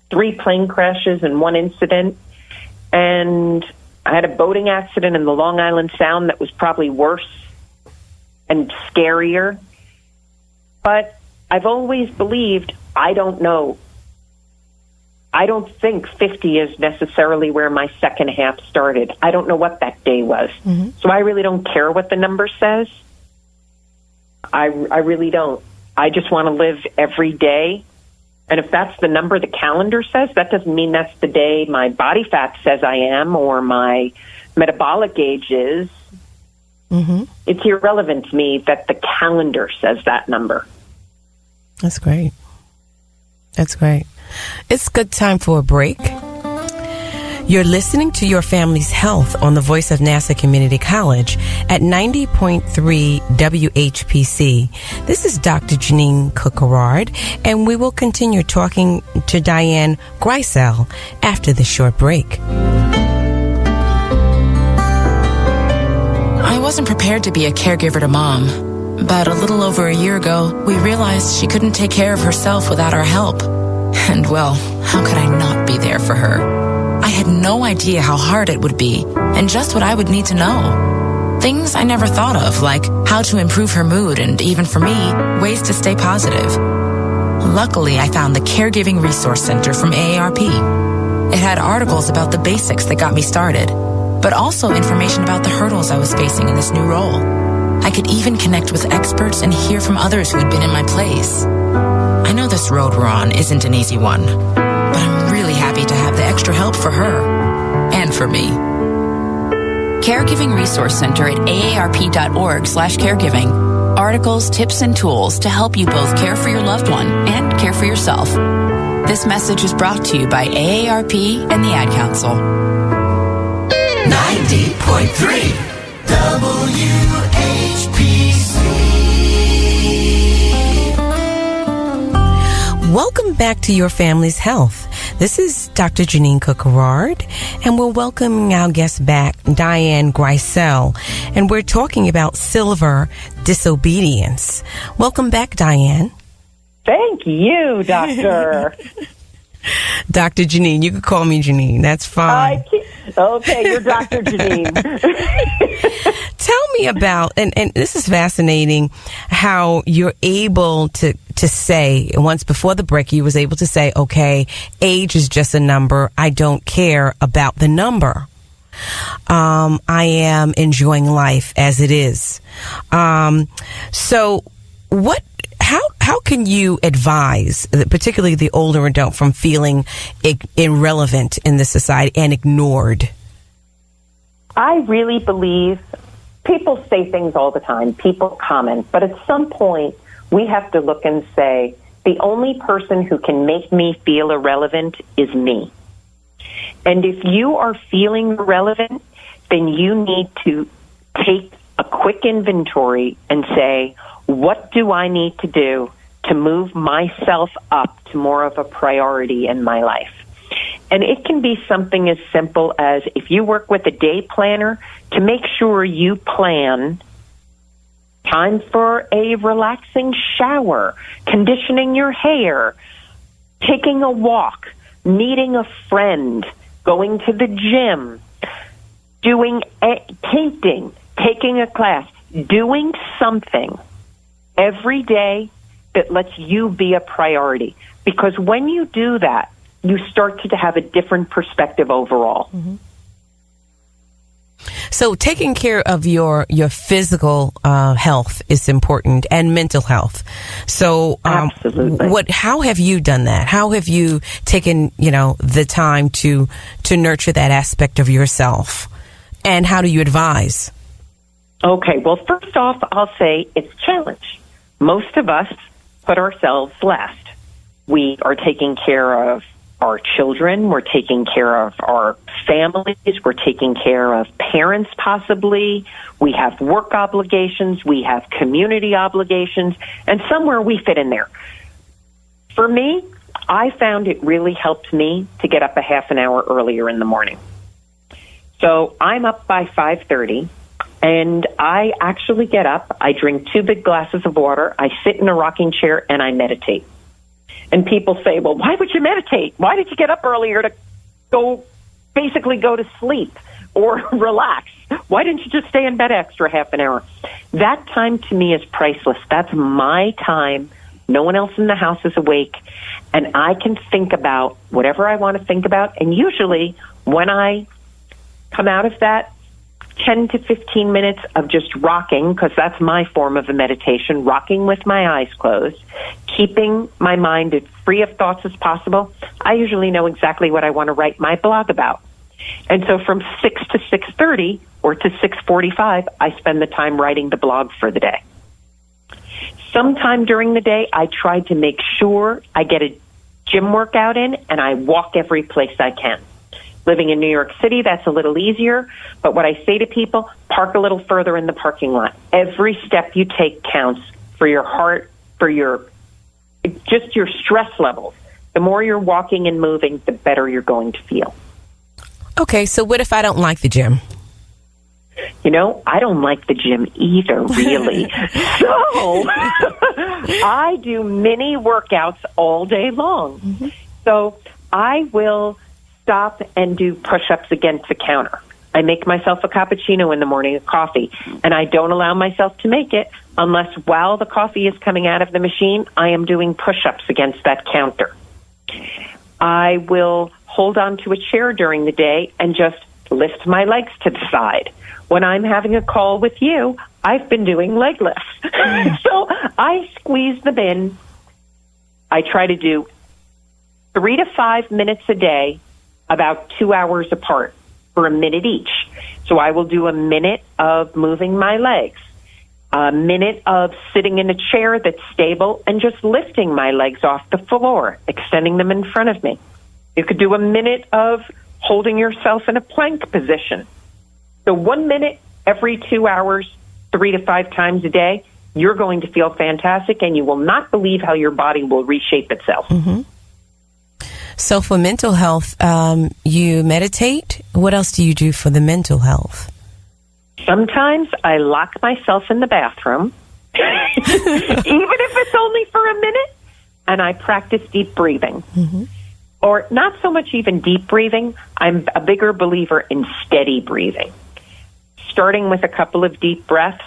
3 plane crashes and 1 incident. And I had a boating accident in the Long Island Sound that was probably worse and scarier. But I've always believed, I don't know. I don't think 50 is necessarily where my second half started. I don't know what that day was. Mm-hmm. So I really don't care what the number says. I really don't. I just want to live every day. And if that's the number the calendar says, that doesn't mean that's the day my body fat says I am or my metabolic age is. Mm-hmm. It's irrelevant to me that the calendar says that number. That's great. That's great. It's a good time for a break. You're listening to Your Family's Health on the Voice of NASA Community College at 90.3 WHPC. This is Dr. Jeanine Cook-Gerard, and we will continue talking to Dian Griesel after this short break. I wasn't prepared to be a caregiver to Mom, but a little over a year ago, we realized she couldn't take care of herself without our help. And, well, how could I not be there for her? I had no idea how hard it would be and just what I would need to know. Things I never thought of, like how to improve her mood and, even for me, ways to stay positive. Luckily, I found the Caregiving Resource Center from AARP. It had articles about the basics that got me started, but also information about the hurdles I was facing in this new role. I could even connect with experts and hear from others who had been in my place. I know this road we're on isn't an easy one, but I'm really happy to have the extra help for her and for me. Caregiving Resource Center at aarp.org/caregiving. Articles, tips, and tools to help you both care for your loved one and care for yourself. This message is brought to you by AARP and the Ad Council. 90.3 WHPC. Welcome back to Your Family's Health. This is Dr. Jeanine Cook-Gerard, and we're welcoming our guest back, Dian Griesel, and we're talking about Silver Disobedience. Welcome back, Dian. Thank you, Doctor. Dr. Jeanine. You can call me Jeanine. That's fine. Okay, you're Dr. Jeanine. Tell me about, and this is fascinating, how you're able to say, once before the break, you was able to say, okay, age is just a number. I don't care about the number. I am enjoying life as it is. So how can you advise, particularly the older adult, from feeling irrelevant in this society and ignored? I really believe people say things all the time. People comment. But at some point, we have to look and say, the only person who can make me feel irrelevant is me. And if you are feeling irrelevant, then you need to take a quick inventory and say, what do I need to do to move myself up to more of a priority in my life? And it can be something as simple as, if you work with a day planner, to make sure you plan time for a relaxing shower, conditioning your hair, taking a walk, meeting a friend, going to the gym, doing painting, taking a class, doing something every day that lets you be a priority. Because when you do that, you start to have a different perspective overall. Mm-hmm. So taking care of your physical health is important, and mental health. So absolutely. How have you done that? How have you taken, the time to nurture that aspect of yourself? And how do you advise? Okay, well, first off, I'll say it's a challenge. Most of us put ourselves last. We are taking care of our children, we're taking care of our families, we're taking care of parents possibly, we have work obligations, we have community obligations, and somewhere we fit in there. For me, I found it really helped me to get up a half an hour earlier in the morning. So I'm up by 5:30, and I actually get up, I drink 2 big glasses of water, I sit in a rocking chair, and I meditate. And people say, well, why would you meditate? Why did you get up earlier to basically go to sleep or relax? Why didn't you just stay in bed extra half an hour? That time to me is priceless. That's my time. No one else in the house is awake. And I can think about whatever I want to think about. And usually when I come out of that 10 to 15 minutes of just rocking, because that's my form of a meditation, rocking with my eyes closed, keeping my mind as free of thoughts as possible, I usually know exactly what I want to write my blog about. And so from 6 to 6:30 or to 6:45, I spend the time writing the blog for the day. Sometime during the day, I try to make sure I get a gym workout in and I walk every place I can. Living in New York City, that's a little easier. But what I say to people, park a little further in the parking lot. Every step you take counts for your heart, for just your stress levels. The more you're walking and moving, the better you're going to feel. Okay, so what if I don't like the gym? You know, I don't like the gym either, really. So I do mini workouts all day long. Mm-hmm. So I will stop and do push-ups against the counter. I make myself a cappuccino in the morning, a coffee, and I don't allow myself to make it unless while the coffee is coming out of the machine, I am doing push-ups against that counter. I will hold on to a chair during the day and just lift my legs to the side. When I'm having a call with you, I've been doing leg lifts. So I squeeze them in. I try to do 3 to 5 minutes a day, about 2 hours apart for a minute each. So I will do a minute of moving my legs, a minute of sitting in a chair that's stable and just lifting my legs off the floor, extending them in front of me. You could do a minute of holding yourself in a plank position. So 1 minute every 2 hours, 3 to 5 times a day, you're going to feel fantastic, and you will not believe how your body will reshape itself. Mm-hmm. So for mental health, you meditate. What else do you do for the mental health? Sometimes I lock myself in the bathroom, even if it's only for a minute, and I practice deep breathing. Mm-hmm. Or not so much even deep breathing. I'm a bigger believer in steady breathing. Starting with a couple of deep breaths,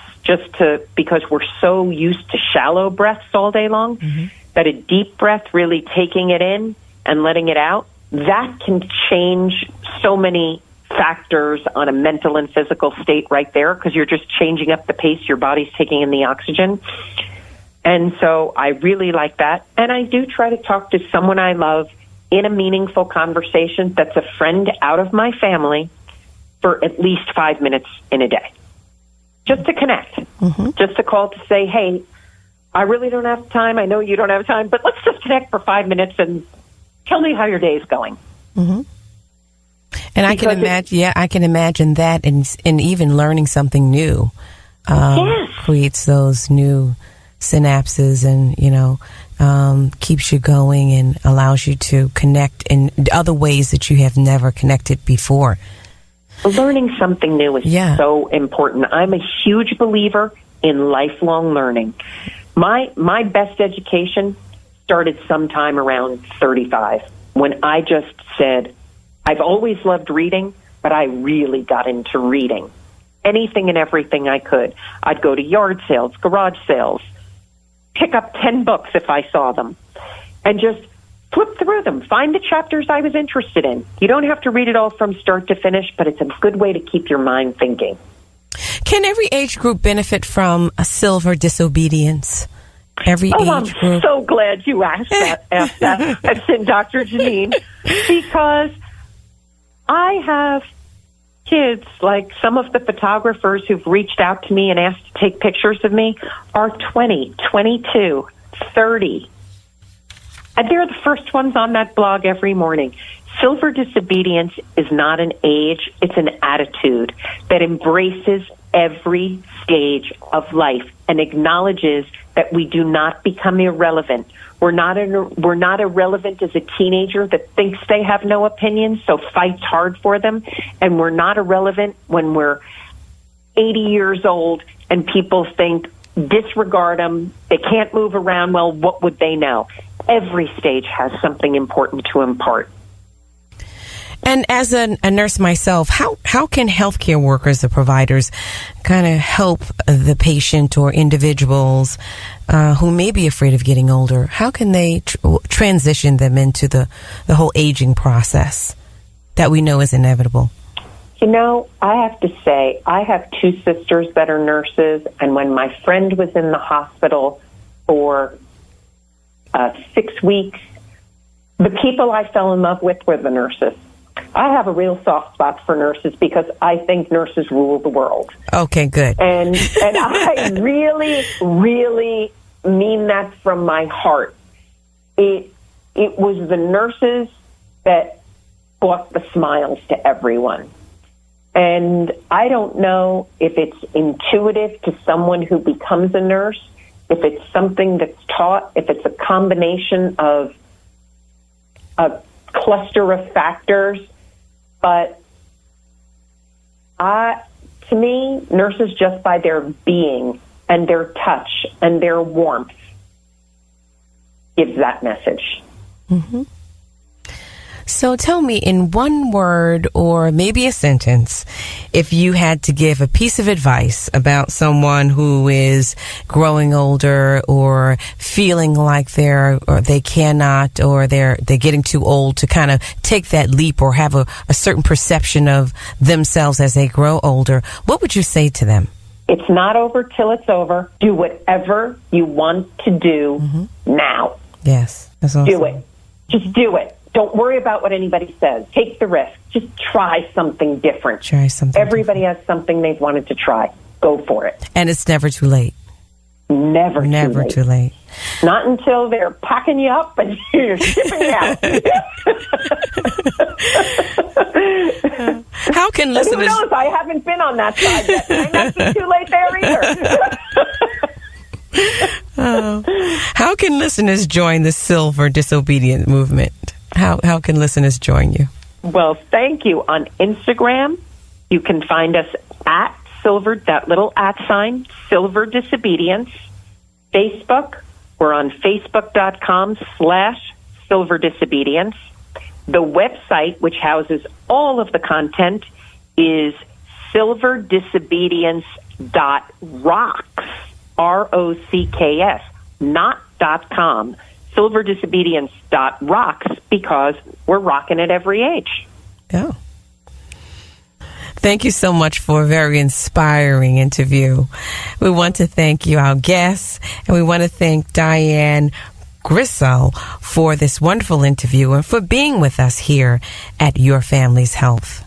because we're so used to shallow breaths all day long, mm-hmm. that a deep breath, really taking it in and letting it out, that can change so many factors on a mental and physical state right there, because you're just changing up the pace your body's taking in the oxygen. And so I really like that. And I do try to talk to someone I love in a meaningful conversation that's a friend out of my family for at least 5 minutes in a day. Just to connect. Mm-hmm. Just to call to say, hey, I really don't have time. I know you don't have time, but let's just connect for 5 minutes and tell me how your day is going. Mm-hmm. And I can imagine that, and even learning something new yes. creates those new synapses, and keeps you going and allows you to connect in other ways that you have never connected before. Learning something new is so important. I'm a huge believer in lifelong learning. My best education started sometime around 35, when I just said, I've always loved reading, but I really got into reading. Anything and everything I could. I'd go to yard sales, garage sales, pick up 10 books if I saw them, and just flip through them, find the chapters I was interested in. You don't have to read it all from start to finish, but it's a good way to keep your mind thinking. Can every age group benefit from a Silver Disobedience? Every age group? I'm so glad you asked that. I've seen Dr. Jeanine, because I have kids, like some of the photographers who've reached out to me and asked to take pictures of me are 20, 22, 30. And they're the first ones on that blog every morning. Silver Disobedience is not an age, it's an attitude that embraces every stage of life and acknowledges that we do not become irrelevant. We're not irrelevant as a teenager that thinks they have no opinions, so fights hard for them. And we're not irrelevant when we're 80 years old and people think, disregard them, they can't move around, well, what would they know? every stage has something important to impart. And as a nurse myself, how can healthcare workers or providers kind of help the patient or individuals who may be afraid of getting older? How can they transition them into the whole aging process that we know is inevitable? You know, I have to say, I have two sisters that are nurses, and when my friend was in the hospital for 6 weeks, the people I fell in love with were the nurses. I have a real soft spot for nurses because I think nurses rule the world. Okay, good. And I really, really mean that from my heart. It was the nurses that brought the smiles to everyone. And I don't know if it's intuitive to someone who becomes a nurse, if it's something that's taught, if it's a combination of a cluster of factors, but to me, nurses, just by their being and their touch and their warmth, gives that message. Mm-hmm. So tell me in one word or maybe a sentence, if you had to give a piece of advice about someone who is growing older or feeling like they cannot or they're getting too old to kind of take that leap or have a certain perception of themselves as they grow older, what would you say to them? It's not over till it's over. Do whatever you want to do now. Yes. That's awesome. Do it. Just do it. Don't worry about what anybody says. Take the risk. Just try something different. Try something Everybody different. has something they've wanted to try. Go for it. And it's never too late. Never too late. Not until they're packing you up and you're shipping out. How can listeners... Who knows? I haven't been on that side yet. It might not be too late there either. How can listeners join the Silver Disobedience movement? How can listeners join you? Well, thank you. On Instagram, you can find us at Silver, that little @ Silver Disobedience. Facebook, we're on Facebook.com/Silver Disobedience. The website, which houses all of the content, is silverdisobedience.rocks, ROCKS, not .com. silverdisobedience.rocks, because we're rocking at every age. Oh. Thank you so much for a very inspiring interview. We want to thank you, our guests, and we want to thank Dian Griesel for this wonderful interview and for being with us here at Your Family's Health.